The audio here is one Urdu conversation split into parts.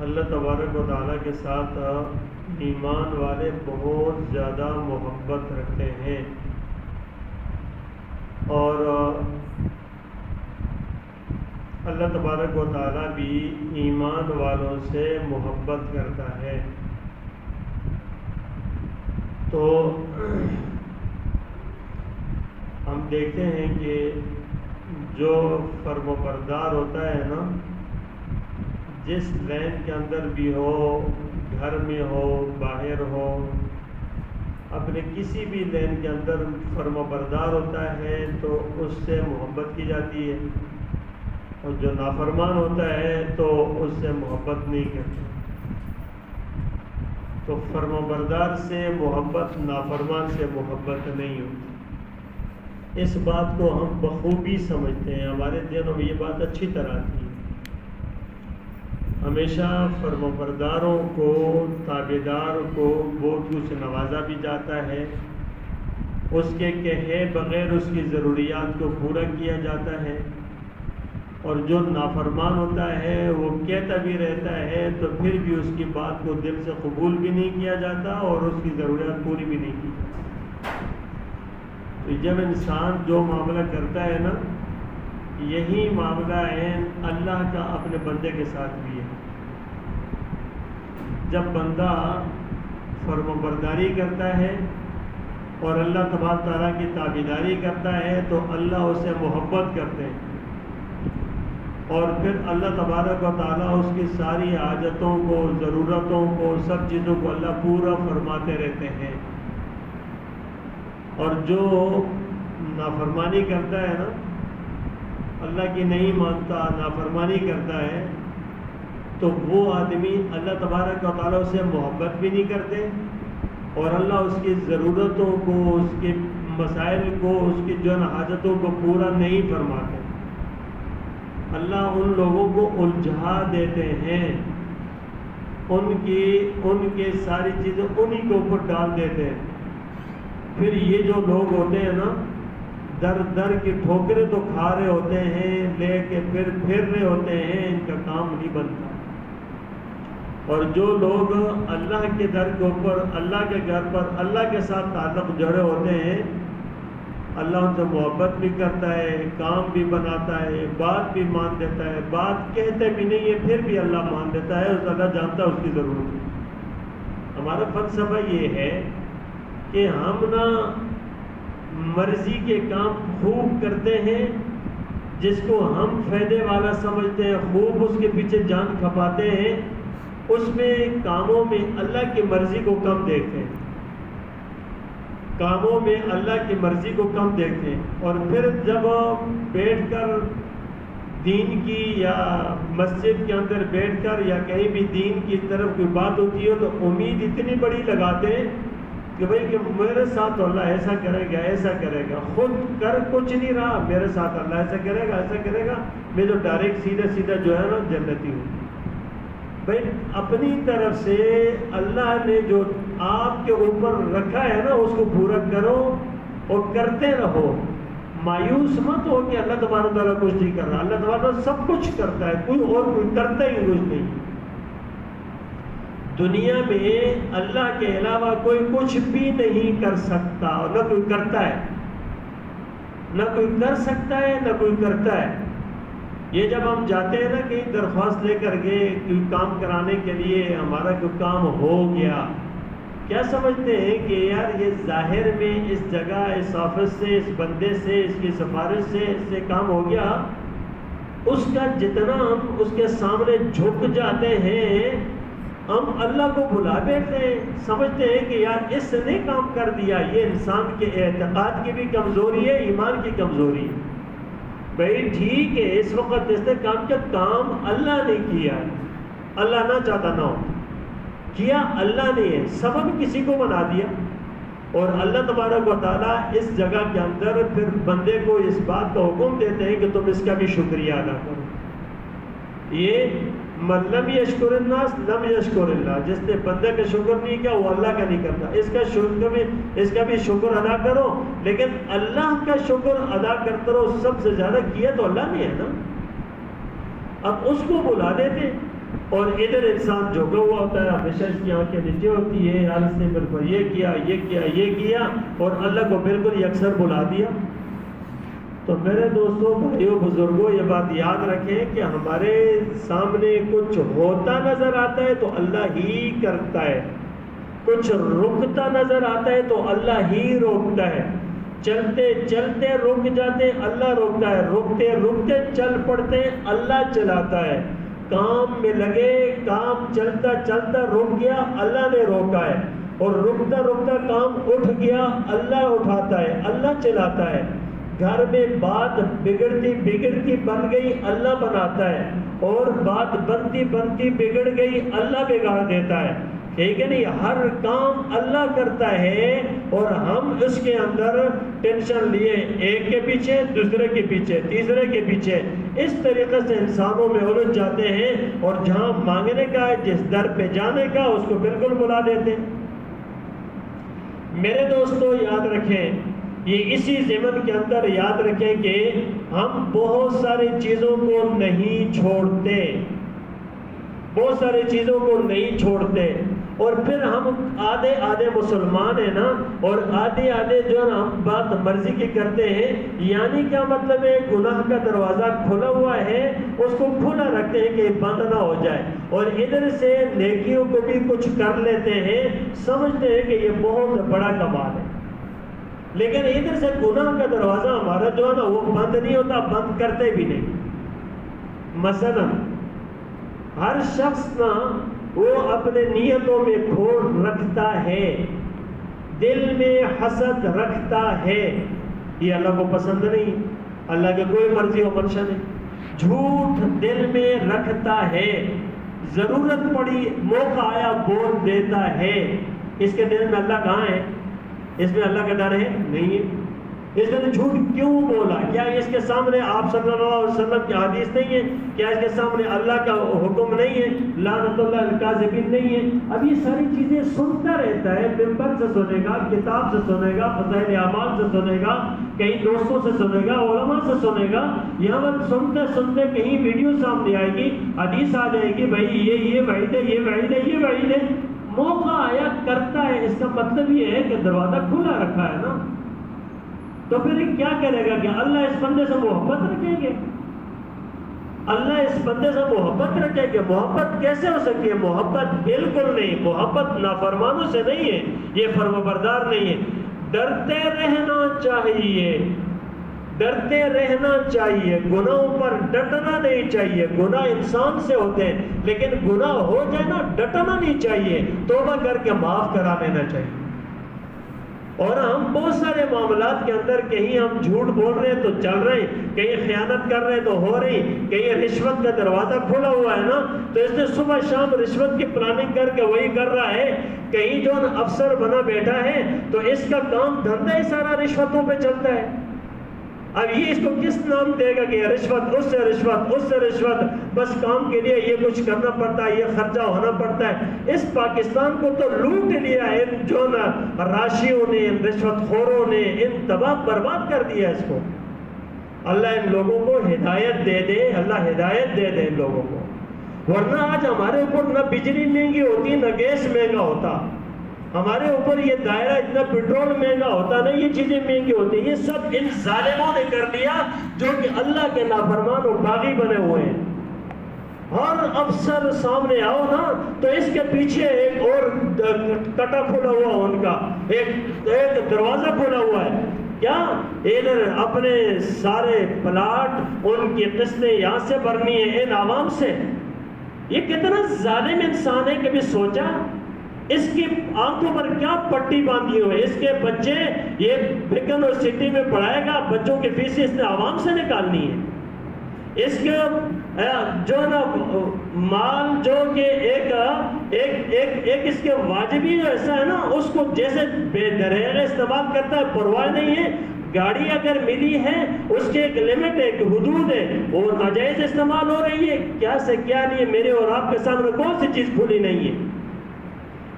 اللہ تبارک و تعالیٰ کے ساتھ ایمان والے بہت زیادہ محبت رکھتے ہیں، اور اللہ تبارک و تعالیٰ بھی ایمان والوں سے محبت کرتا ہے۔ تو ہم دیکھتے ہیں کہ جو فرم و بردار ہوتا ہے نا، جس لین کے اندر بھی ہو، گھر میں ہو، باہر ہو، اپنے کسی بھی لین کے اندر فرم و بردار ہوتا ہے تو اس سے محبت کی جاتی ہے، اور جو نافرمان ہوتا ہے تو اس سے محبت نہیں کرتے۔ تو فرم و بردار سے محبت، نافرمان سے محبت نہیں ہوتی۔ اس بات کو ہم بخوبی سمجھتے ہیں، ہمارے دلوں میں یہ بات اچھی طرح تھی۔ ہمیشہ فرم و برداروں کو، تابعدار کو بہت کچھ نوازا بھی جاتا ہے، اس کے کہے بغیر اس کی ضروریات کو پورا کیا جاتا ہے، اور جو نافرمان ہوتا ہے وہ کہتا بھی رہتا ہے تو پھر بھی اس کی بات کو دل سے قبول بھی نہیں کیا جاتا اور اس کی ضروریات پوری بھی نہیں کی جاتی۔ تو جب انسان جو معاملہ کرتا ہے نا، یہی معاملہ ہے اللہ کا اپنے بندے کے ساتھ بھی ہے۔ جب بندہ فرم و برداری کرتا ہے اور اللہ تبارک تعالیٰ کی تابعداری کرتا ہے تو اللہ اسے محبت کرتے ہیں، اور پھر اللہ تبارک و تعالیٰ اس کی ساری حاجتوں کو، ضرورتوں کو، سب چیزوں کو اللہ پورا فرماتے رہتے ہیں۔ اور جو نافرمانی کرتا ہے نا، اللہ کی نہیں مانتا، نافرمانی کرتا ہے، تو وہ آدمی اللہ تبارک و تعالیٰ سے محبت بھی نہیں کرتے، اور اللہ اس کی ضرورتوں کو، اس کے مسائل کو، اس کی جو حاجتوں کو پورا نہیں فرماتے۔ اللہ ان لوگوں کو الجھا دیتے ہیں، ان کے ساری چیزیں انہی کے اوپر ڈال دیتے ہیں۔ پھر یہ جو لوگ ہوتے ہیں نا، در در کی ٹھوکریں تو کھا رہے ہوتے ہیں، لے کے پھر پھر رہے ہوتے ہیں، ان کا کام نہیں بنتا۔ اور جو لوگ اللہ کے در کے اوپر، اللہ کے گھر پر اللہ کے ساتھ تعلق جڑے ہوتے ہیں، اللہ ان سے محبت بھی کرتا ہے، کام بھی بناتا ہے، بات بھی مان دیتا ہے، بات کہتے بھی نہیں ہے پھر بھی اللہ مان دیتا ہے، اس اللہ جانتا ہے اس کی ضرورت ہے۔ ہمارا فلسفہ یہ ہے کہ ہم نا مرضی کے کام خوب کرتے ہیں، جس کو ہم فائدے والا سمجھتے ہیں، خوب اس کے پیچھے جان کھپاتے ہیں، اس میں کاموں میں اللہ کی مرضی کو کم دیکھتے ہیں، کاموں میں اللہ کی مرضی کو کم دیکھتے ہیں۔ اور پھر جب بیٹھ کر دین کی یا مسجد کے اندر بیٹھ کر یا کہیں بھی دین کی طرف کوئی بات ہوتی ہے تو امید اتنی بڑی لگاتے ہیں کہ بھئی کہ میرے ساتھ اللہ ایسا کرے گا، ایسا کرے گا، خود کر کچھ نہیں رہا، میرے ساتھ اللہ ایسا کرے گا، ایسا کرے گا، میں جو ڈائریکٹ سیدھا جو ہے نا جنتی ہوں۔ بھئی اپنی طرف سے اللہ نے جو آپ کے اوپر رکھا ہے نا، اس کو پورا کرو اور کرتے رہو۔ مایوس مت ہو کہ اللہ تبارک تعالیٰ کچھ نہیں کر رہا، اللہ تبارک سب کچھ کرتا ہے، کوئی کرتا ہی کچھ نہیں۔ دنیا میں اللہ کے علاوہ کوئی کچھ بھی نہیں کر سکتا، اور نہ کوئی کرتا ہے، نہ کوئی کر سکتا ہے، نہ کوئی کرتا ہے۔ یہ جب ہم جاتے ہیں نا کہیں درخواست لے کر گئے کوئی کام کرانے کے لیے، ہمارا کوئی کام ہو گیا، کیا سمجھتے ہیں کہ یار یہ ظاہر میں اس جگہ، اس آفس سے، اس بندے سے، اس کی سفارش سے اس سے کام ہو گیا، اس کا جتنا ہم اس کے سامنے جھک جاتے ہیں، ہم اللہ کو بھلا بیٹھتے ہیں، سمجھتے ہیں کہ یار اس نے کام کر دیا۔ یہ انسان کے اعتقاد کی بھی کمزوری ہے، ایمان کی کمزوری ہے۔ بھائی ٹھیک ہے، اس وقت جس نے کام کیا، کام اللہ نے کیا، اللہ نہ چاہتا نہ ہو، کیا اللہ نے ہے، سبب کسی کو بنا دیا۔ اور اللہ تبارک و تعالیٰ اس جگہ کے اندر پھر بندے کو اس بات کا حکم دیتے ہیں کہ تم اس کا بھی شکریہ ادا کرو۔ یہ من لم یشکر الناس لم یشکر اللہ، جس نے بندے کا شکر نہیں کیا وہ اللہ کا نہیں کرتا۔ اس کا بھی شکر ادا کرو، لیکن اللہ کا شکر ادا کرتے رہو۔ سب سے زیادہ کیا تو اللہ نے ہے نا۔ اب اس کو بلا دیتے اور ادھر انسان جھکا ہوا ہوتا ہے، ہمیشہ اس کی آنکھیں نیچے ہوتی ہے، اس نے میرے کو یہ کیا یہ کیا یہ کیا، اور اللہ کو بالکل یکسر بلا دیا۔ تو میرے دوستوں، بھائیوں، بزرگوں، یہ بات یاد رکھیں کہ ہمارے سامنے کچھ ہوتا نظر آتا ہے تو اللہ ہی کرتا ہے، کچھ رکتا نظر آتا ہے تو اللہ ہی روکتا ہے، چلتے چلتے رک جاتے اللہ روکتا ہے، رکتے رکتے چل پڑتے اللہ چلاتا ہے، کام میں لگے کام چلتا چلتا رک گیا اللہ نے روکا ہے، اور رکتا رکتا کام اٹھ گیا اللہ اٹھاتا ہے، اللہ چلاتا ہے، گھر میں بات بگڑتی بگڑتی بن گئی اللہ بناتا ہے، اور بات بنتی بنتی بگڑ گئی اللہ بگاڑ دیتا ہے، ٹھیک ہے نہیں؟ ہر کام اللہ کرتا ہے، اور ہم اس کے اندر ٹینشن لیے ایک کے پیچھے، دوسرے کے پیچھے، تیسرے کے پیچھے، اس طریقے سے انسانوں میں الجھ جاتے ہیں، اور جہاں مانگنے کا ہے، جس در پہ جانے کا، اس کو بالکل بلا دیتے ہیں۔ میرے دوستو یاد رکھیں، یہ اسی ضمن کے اندر یاد رکھیں کہ ہم بہت ساری چیزوں کو نہیں چھوڑتے، بہت ساری چیزوں کو نہیں چھوڑتے، اور پھر ہم آدھے مسلمان ہیں نا، اور آدھے جو نا ہم بات مرضی کی کرتے ہیں، یعنی کیا مطلب ہے؟ گناہ کا دروازہ کھلا ہوا ہے، اس کو کھلا رکھتے ہیں کہ بند نہ ہو جائے، اور ادھر سے نیکیوں کو بھی کچھ کر لیتے ہیں، سمجھتے ہیں کہ یہ بہت بڑا کمال ہے، لیکن ادھر سے گناہ کا دروازہ ہمارا جو ہے نا وہ بند نہیں ہوتا، بند کرتے بھی نہیں۔ مثلا ہر شخص نا وہ اپنے نیتوں میں کھوٹ رکھتا ہے، دل میں حسد رکھتا ہے، یہ اللہ کو پسند نہیں، اللہ کے کوئی مرضی و منشا نہیں، جھوٹ دل میں رکھتا ہے، ضرورت پڑی موقع آیا بول دیتا ہے، اس کے دل میں اللہ کہاں ہے؟ اس میں اللہ کا ڈر ہے؟ نہیں ہے۔ اس نے جھوٹ کیوں بولا؟ کیا اس کے سامنے آپ صلی اللہ علیہ وسلم کی حدیث نہیں ہے؟ کیا اس کے سامنے اللہ کا حکم نہیں ہے؟ لعنت اللہ الکاذبین نہیں ہے؟ اب یہ ساری چیزیں سنتا رہتا ہے، ممبر سے سنے گا، کتاب سے سنے گا، فضائل اعمال سے سنے گا، کئی دوستوں سے سنے گا، علماء سے سنے گا، یہاں پر سنتے سنتے کہیں ویڈیو سامنے آئے گی، حدیث آ جائے گی، بھائی یہ وعید ہے، یہ وعید ہے، یہ وعید ہے، موقع آیا کرتا ہے۔ اس کا مطلب یہ ہے کہ دروازہ کھلا رکھا ہے نا، تو پھر کیا کرے گا کہ اللہ اس بندے سے محبت رکھیں گے؟ اللہ اس بندے سے محبت رکھے گا؟ محبت کیسے ہو سکتی ہے؟ محبت بالکل نہیں، محبت نافرمانوں سے نہیں ہے، یہ فرمانبردار نہیں ہے۔ ڈرتے رہنا چاہیے، ڈرتے رہنا چاہیے، گناہوں پر ڈٹنا نہیں چاہیے۔ گناہ انسان سے ہوتے ہیں، لیکن گناہ ہو جائے نا ڈٹنا نہیں چاہیے، توبہ کر کے معاف کرا لینا چاہیے۔ اور ہم بہت سارے معاملات کے اندر کہیں ہم جھوٹ بول رہے ہیں تو چل رہے ہیں، کہیں خیانت کر رہے ہیں تو ہو رہی، کہیں رشوت کا دروازہ کھلا ہوا ہے نا، تو اس نے صبح شام رشوت کی پلاننگ کر کے وہی کر رہا ہے۔ کہیں جو افسر بنا بیٹھا ہے تو اس کا کام دھندا ہی سارا رشوتوں پہ چلتا ہے۔ اب یہ اس کو کس نام دے گا کہ رشوت، اس سے رشوت، اس سے رشوت، بس کام کے لیے یہ کچھ کرنا پڑتا ہے، یہ خرچہ ہونا پڑتا ہے۔ اس پاکستان کو تو لوٹ لیا ان جو نا راشیوں نے، ان رشوت خوروں نے، ان تباہ برباد کر دیا اس کو۔ اللہ ان لوگوں کو ہدایت دے دے، اللہ ہدایت دے دے ان لوگوں کو، ورنہ آج ہمارے اوپر نہ بجلی مہنگی ہوتی، نہ گیس مہنگا ہوتا، ہمارے اوپر یہ دائرہ اتنا پیٹرول مہنگا ہوتا نا، یہ چیزیں مہنگی ہوتی۔ یہ سب ان ظالموں نے کر لیا جو کہ اللہ کے نافرمان اور باغی بنے ہوئے ہیں۔ ہر افسر سامنے آؤ نا تو اس کے پیچھے ایک اور کٹا کھلا ہوا ان کا، ایک دروازہ کھلا ہوا ہے۔ کیا ادھر اپنے سارے پلاٹ ان کی قسطیں یہاں سے بھرنی ہے ان عوام سے؟ یہ کتنا ظالم انسان ہے، کبھی سوچا؟ اس کی آنکھوں پر کیا پٹی باندھی ہوئی؟ اس کے بچے یہ بیکن اور سٹی میں پڑھائے گا، بچوں کی فیس اس نے عوام سے نکالنی ہے۔ اس کے جو نا مال جو کہ ایک اس کے واجبی ایسا ہے نا، اس کو جیسے بے دریغ استعمال کرتا ہے، پرواہ نہیں ہے۔ گاڑی اگر ملی ہے اس کے ایک لمٹ ہے، ایک حدود ہے، وہ ناجائز استعمال ہو رہی ہے، کیا سے کیا نہیں ہے۔ میرے اور آپ کے سامنے کون سی چیز کھلی نہیں ہے؟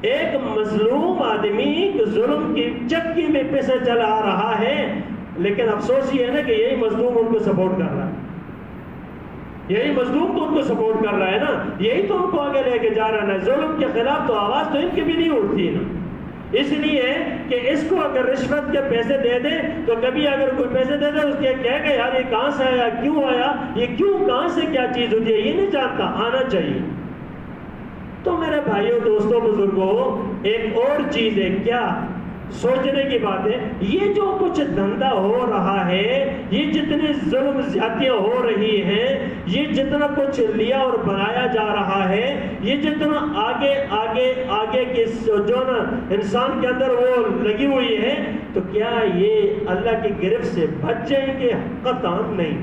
ایک مظلوم آدمی ظلم کی چکی میں پیسے چلا آ رہا ہے، لیکن افسوس یہ ہے نا کہ یہی مظلوم ان کو سپورٹ کر رہا ہے۔ یہی مظلوم تو ان کو سپورٹ کر رہا ہے نا، یہی تو ان کو آگے لے کے جا رہا ہے نا، ظلم کے خلاف تو آواز تو ان کی بھی نہیں اٹھتی نا۔ اس لیے کہ اس کو اگر رشوت کے پیسے دے دے تو کبھی اگر کوئی پیسے دے دے اس کے کہے گا یار یہ کہاں سے آیا، کیوں آیا، یہ کیوں کہاں سے کیا چیز ہوتی ہے یہ نہیں جانتا، آنا چاہیے۔ تو میرے بھائیوں دوستوں بزرگوں ایک اور چیز ہے، کیا سوچنے کی بات ہے، یہ جو کچھ دھندا ہو رہا ہے، یہ جتنی ظلم زیادتیاں ہو رہی ہیں، یہ جتنا کچھ لیا اور بنایا جا رہا ہے، یہ جتنا آگے آگے آگے کی جو نا انسان کے اندر وہ لگی ہوئی ہے، تو کیا یہ اللہ کی گرفت سے بچ جائیں گے؟ قطعاً نہیں،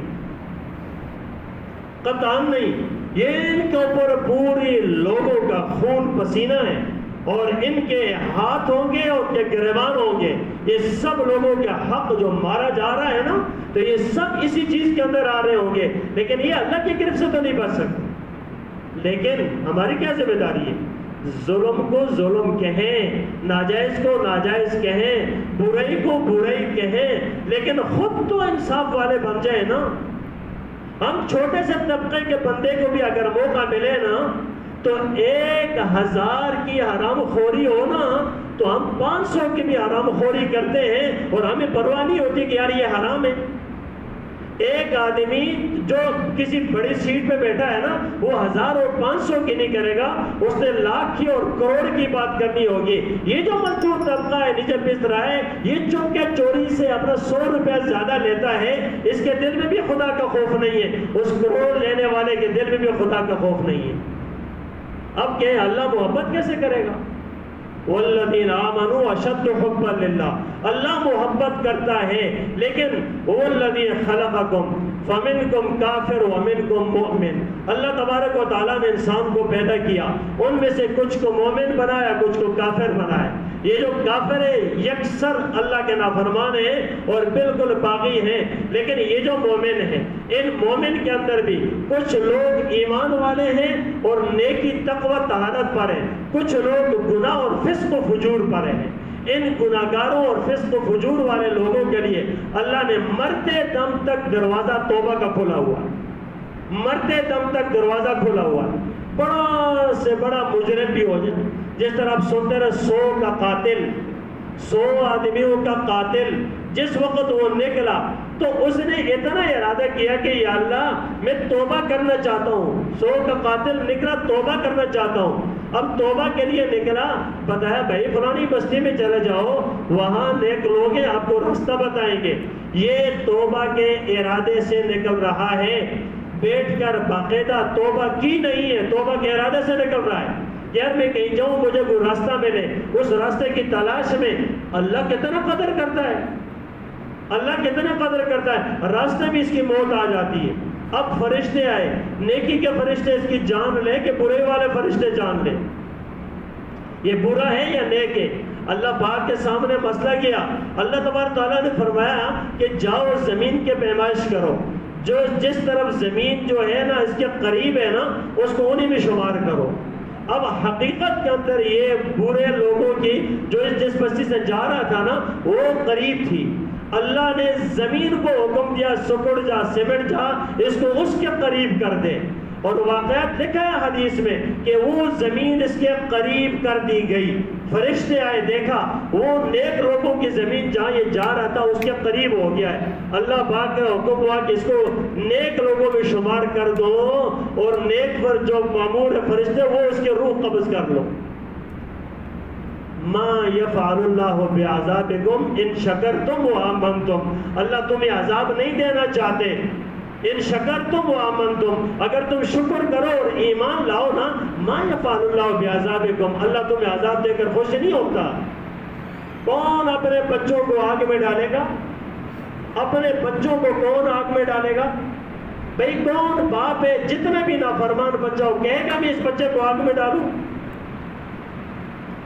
قطعاً نہیں۔ یہ ان کے اوپر پوری لوگوں کا خون پسینہ ہے، اور ان کے ہاتھ ہوں گے اور کے گریبان ہوں گے۔ یہ سب لوگوں کے حق جو مارا جا رہا ہے نا، تو یہ سب اسی چیز کے اندر آ رہے ہوں گے، لیکن یہ اللہ کی گرفت سے تو نہیں بچ سکتے۔ لیکن ہماری کیا ذمہ داری ہے؟ ظلم کو ظلم کہیں، ناجائز کو ناجائز کہیں، برائی کو برائی کہیں، لیکن خود تو انصاف والے بن جائیں نا۔ ہم چھوٹے سے طبقے کے بندے کو بھی اگر موقع ملے نا، تو 1000 کی حرام خوری ہو نا، تو ہم 500 کی بھی حرام خوری کرتے ہیں، اور ہمیں پرواہ نہیں ہوتی کہ یار یہ حرام ہے۔ ایک آدمی جو کسی بڑی سیٹ پہ بیٹھا ہے نا، وہ 1000 اور 500 کی نہیں کرے گا، اس نے لاکھ کی اور کروڑ کی بات کرنی ہوگی۔ یہ جو مزدور طبقہ ہے، نیچے پس رہا ہے، یہ چپ کے چوری سے اپنا 100 روپے زیادہ لیتا ہے، اس کے دل میں بھی خدا کا خوف نہیں ہے، اس کروڑ لینے والے کے دل میں بھی خدا کا خوف نہیں ہے۔ اب کہ اللہ محبت کیسے کرے گا؟ والذین آمنوا اشد حبا للہ، اللہ محبت کرتا ہے، لیکن والذی خلقکم فمنکم کافر ومنکم مؤمن، اللہ تبارک و تعالیٰ نے انسان کو پیدا کیا، ان میں سے کچھ کو مومن بنایا، کچھ کو کافر بنایا۔ یہ جو کافر ہے یکسر اللہ کے نافرمان ہیں اور بالکل باغی ہیں، لیکن یہ جو مومن ہیں، ان مومن کے اندر بھی کچھ لوگ ایمان والے ہیں اور نیکی تقوی طہارت پر ہیں، کچھ لوگ گناہ اور فسق و فجور پر ہیں۔ ان گناہگاروں اور فسق و فجور والے لوگوں کے لیے اللہ نے مرتے دم تک دروازہ توبہ کا کھلا ہوا، مرتے دم تک دروازہ کھلا ہوا۔ بڑا سے بڑا مجرم بھی ہو جائے، جس طرح آپ سنتے رہے 100 کا قاتل، 100 آدمیوں کا قاتل، جس وقت وہ نکلا تو اس نے اتنا ارادہ کیا کہ یا اللہ میں توبہ کرنا چاہتا ہوں، 100 کا قاتل نکلا توبہ کرنا چاہتا ہوں۔ اب توبہ کے لیے نکلا، بتایا بھائی فلانی بستی میں چلے جاؤ، وہاں نیک لوگ ہیں آپ کو راستہ بتائیں گے۔ یہ توبہ کے ارادے سے نکل رہا ہے، بیٹھ کر باقاعدہ توبہ کی نہیں ہے، توبہ کے ارادے سے نکل رہا ہے۔ یار میں کہیں جاؤں مجھے کوئی راستہ ملے، اس راستے کی تلاش میں۔ اللہ کتنا قدر کرتا ہے، اللہ کتنا قدر کرتا ہے، راستے میں اس کی موت آ جاتی ہے۔ اب فرشتے آئے، نیکی کے فرشتے اس کی جان لے کہ برے والے فرشتے جان لے، یہ برا ہے یا نیک ہے؟ اللہ پاک کے سامنے مسئلہ کیا، اللہ تبارک تعالیٰ نے فرمایا کہ جاؤ زمین کے پیمائش کرو، جو جس طرف زمین جو ہے نا اس کے قریب ہے نا اس کو انہی میں شمار کرو۔ اب حقیقت کے اندر یہ برے لوگوں کی جو جس بستی سے جا رہا تھا نا وہ قریب تھی، اللہ نے زمین کو حکم دیا سکڑ جا سمٹ جا، اس کو اس کے قریب کر دے۔ اور واقعات لکھا ہے حدیث میں کہ وہ زمین اس کے قریب کر دی گئی، فرشتے آئے، دیکھا وہ نیک لوگوں کی زمین جہاں یہ جا رہا تھا اس کے قریب ہو گیا ہے۔ اللہ پاک کا حکم ہوا کہ اس کو نیک لوگوں میں شمار کر دو، اور نیک پر جو مامور ہے فرشتے وہ اس کے روح قبض کر لو۔ ما یفعل اللہ بعذابکم ان شکرتم وآمنتم، اللہ تمہیں عذاب نہیں دینا چاہتے، ان شکرتم وآمنتم، اگر تم شکر کرو اور ایمان لاؤ نا، ما یفعل اللہ بعذابکم، اللہ تمہیں عذاب دے کر خوش نہیں ہوتا۔ کون اپنے بچوں کو آگ میں ڈالے گا؟ اپنے بچوں کو کون آگ میں ڈالے گا؟ بھئی کون باپ ہے جتنا بھی نافرمان بچہ ہو کہے گا میں اس بچے کو آگ میں ڈالوں؟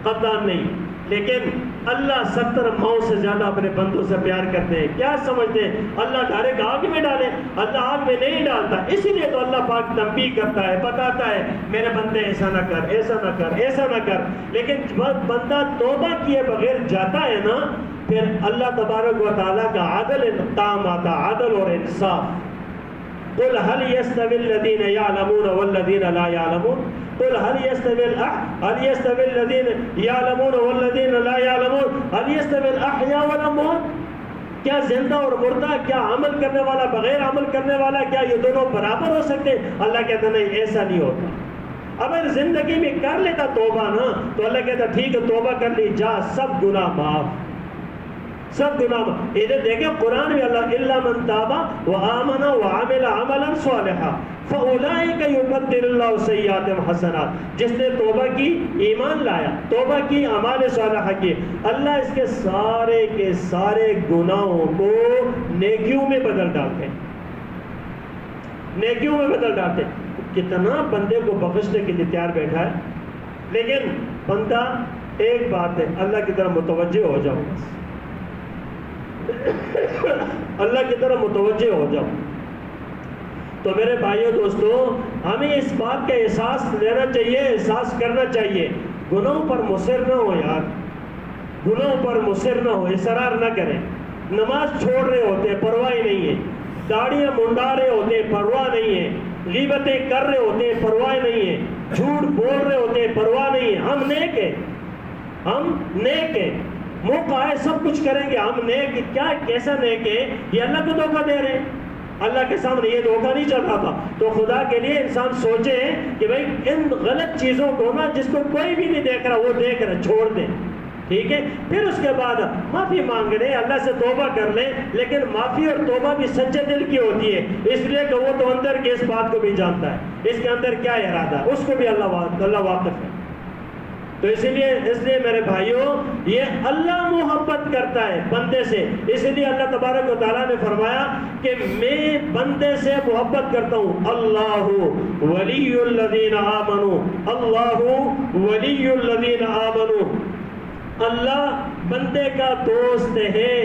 قطعاً نہیں۔ لیکن اللہ 70 ماؤں سے زیادہ اپنے بندوں سے پیار کرتے ہیں۔ کیا سمجھتے ہیں اللہ ڈائریکٹ آگ میں ڈالے؟ اللہ آگ میں نہیں ڈالتا، اسی لیے تو اللہ پاک تنبیہ کرتا ہے، بتاتا ہے میرے بندے ایسا نہ کر، ایسا نہ کر، ایسا نہ کر۔ لیکن جب بندہ توبہ کیے بغیر جاتا ہے نا، پھر اللہ تبارک و تعالیٰ کا عادل انتقام آتا، عادل اور انصاف۔ قل هل يستوي الذين يعلمون والذين لا يعلمون قل هل يستوي الذين يعلمون والذين لا يعلمون هل يستوي الأحياء والأموات؟ کیا زندہ اور مردہ، کیا عمل کرنے والا بغیر عمل کرنے والا، کیا یہ دونوں برابر ہو سکتے؟ اللہ کہتا نہیں، ایسا نہیں ہوتا۔ اگر زندگی میں کر لیتا توبہ نا تو اللہ کہتا ٹھیک ہے توبہ کر لی، جا سب گناہ معاف، سب گناہ معاف۔ ادھر دیکھیں قرآن میں اللہ الا من تاب وآمن وعمل عملا صالحا فاولئک یبدل اللہ سیئاتہم حسنات، جس نے توبہ کی، ایمان لایا، توبہ کی، اعمال صالحہ کی، اللہ اس کے سارے گناہوں کو نیکیوں میں بدل ڈالتے ہیں، نیکیوں میں بدل ڈالتے ہیں۔ کتنا بندے کو بخشنے کے لیے تیار بیٹھا ہے، لیکن بندہ ایک بات ہے، اللہ کی طرف متوجہ ہو جاؤ، اللہ کی طرف متوجہ ہو جاؤ۔ تو میرے بھائیوں دوستو، ہمیں اس بات کا احساس لینا چاہیے، احساس کرنا چاہیے، گناہوں پر مصر نہ ہو یار، گناہوں پر مصر نہ ہو، اصرار نہ کریں۔ نماز چھوڑ رہے ہوتے ہیں، پرواہ نہیں ہے، داڑیاں منڈا رہے ہوتے ہیں، پرواہ نہیں ہے، غیبتیں کر رہے ہوتے ہیں، پرواہ نہیں ہے، جھوٹ بول رہے ہوتے ہیں، پرواہ نہیں ہے۔ ہم نیک ہیں، ہم نیک ہیں، موقع ہے سب کچھ کریں گے، ہم نیک کیا کیسا نیک ہے؟ یہ اللہ کو دھوکہ دے رہے ہیں، اللہ کے سامنے یہ دھوکہ نہیں چل رہا تھا۔ تو خدا کے لیے انسان سوچے کہ بھائی ان غلط چیزوں کو نا جس کو کوئی بھی نہیں دیکھ رہا وہ دیکھ رہا، چھوڑ دیں، ٹھیک ہے؟ پھر اس کے بعد معافی مانگ لیں، اللہ سے توبہ کر لیں، لیکن معافی اور توبہ بھی سچے دل کی ہوتی ہے، اس لیے کہ وہ تو اندر کے اس بات کو بھی جانتا ہے، اس کے اندر کیا ارادہ ہے، اس کو بھی اللہ واقف ہے۔ تو اس لیے میرے بھائیوں، یہ اللہ محبت کرتا ہے بندے سے، اس لیے اللہ تبارک و تعالیٰ نے فرمایا کہ میں بندے سے محبت کرتا ہوں۔ اللہ ولی الذین آمنوا، اللہ ولی الذین آمنوا، اللہ بندے کا دوست ہے،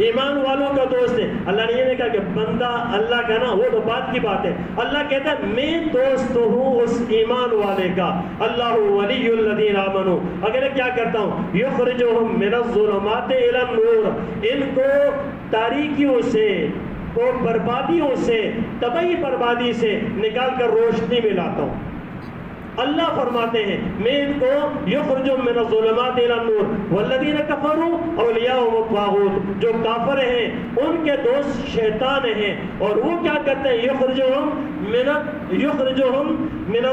ایمان والوں کا دوست ہے۔ اللہ نے یہ نہیں کہا کہ بندہ اللہ کا نا، وہ تو بات کی بات ہے، اللہ کہتا ہے میں دوست ہوں اس ایمان والے کا۔ اللہ ولی الذین آمنوا، اگر کیا کرتا ہوں، یخرجہم من الظلمات الی النور، ان کو تاریکیوں سے، کو بربادیوں سے، تباہی بربادی سے نکال کر روشنی میں لاتا ہوں۔ اللہ فرماتے ہیں میں ان کو یخرجہم من الظلمات الی النور والذین کفروا اولیاءہم الطاغوت، جو کافر ہیں ان کے دوست شیطان ہیں، اور وہ کیا کرتے ہیں، یخرجہم من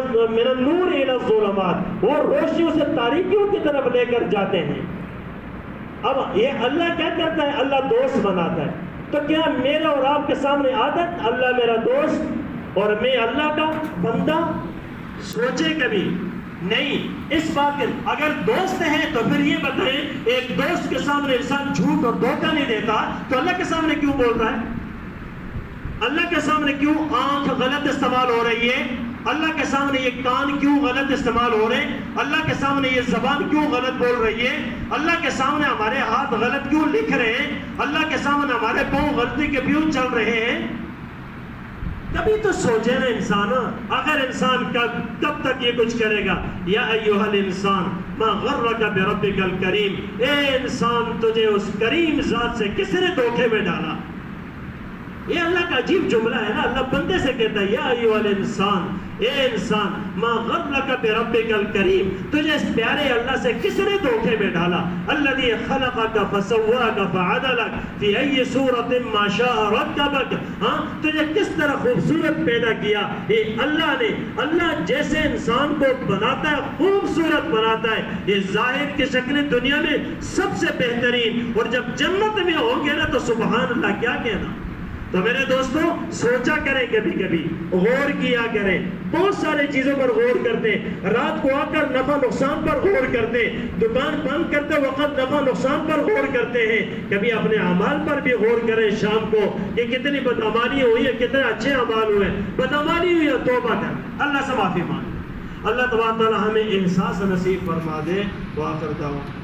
النور الی الظلمات، وہ روشنیوں سے تاریکیوں کی طرف لے کر جاتے ہیں۔ اب یہ اللہ کیا کرتا ہے، اللہ دوست بناتا ہے۔ تو کیا میرا اور آپ کے سامنے عادت اللہ میرا دوست اور میں اللہ کا بندہ؟ سوچے کبھی نہیں اس بات کے، اگر دوست ہیں تو پھر یہ بتائیں، ایک دوست کے سامنے انسان جھوٹ اور دھوکہ نہیں دیتا تو اللہ کے سامنے کیوں بول رہا ہے؟ اللہ کے سامنے کیوں آنکھ غلط استعمال ہو رہی ہے؟ اللہ کے سامنے یہ کان کیوں غلط استعمال ہو رہے ہیں؟ اللہ کے سامنے یہ زبان کیوں غلط بول رہی ہے؟ اللہ کے سامنے ہمارے ہاتھ غلط کیوں لکھ رہے ہیں؟ اللہ کے سامنے ہمارے پاؤں غلطی کے کیوں چل رہے ہیں؟ کبھی تو سوچے نا انسان، اگر انسان کب تک یہ کچھ کرے گا؟ یا ایھا الانسان ما غرک بربک الکریم، اے انسان تجھے اس کریم ذات سے کس نے دھوکے میں ڈالا؟ یہ اللہ کا عجیب جملہ ہے نا، اللہ بندے سے کہتا ہے یا ایھا الانسان، اے انسان ما غرک بربک الکریم، تجھے اس پیارے اللہ سے کس نے دھوکے میں ڈالا؟ الذی خلقک فسواک فعدلک فی ای صورت ما شاء رکبک، ہاں تجھے کس طرح خوبصورت پیدا کیا یہ اللہ نے۔ اللہ جیسے انسان کو بناتا ہے خوبصورت بناتا ہے، یہ ظاہر کی شکل دنیا میں سب سے بہترین، اور جب جنت میں ہوں گے نا تو سبحان اللہ کیا کہنا۔ تو میرے دوستوں سوچا کریں، کبھی کبھی غور کیا کریں، بہت سارے چیزوں پر غور کرتے ہیں، رات کو آ کر نفع نقصان پر غور کرتے ہیں، دکان بند کرتے وقت نفع نقصان پر غور کرتے ہیں، کبھی اپنے اعمال پر بھی غور کریں شام کو کہ کتنی بدعمالی ہوئی ہے، کتنے اچھے اعمال ہوئے، بدعمالی ہوئی ہے توبہ کر، اللہ سے معافی مانگ۔ اللہ تبارک و تعالی ہمیں احساس نصیب فرما دے۔ وآخر دعوانا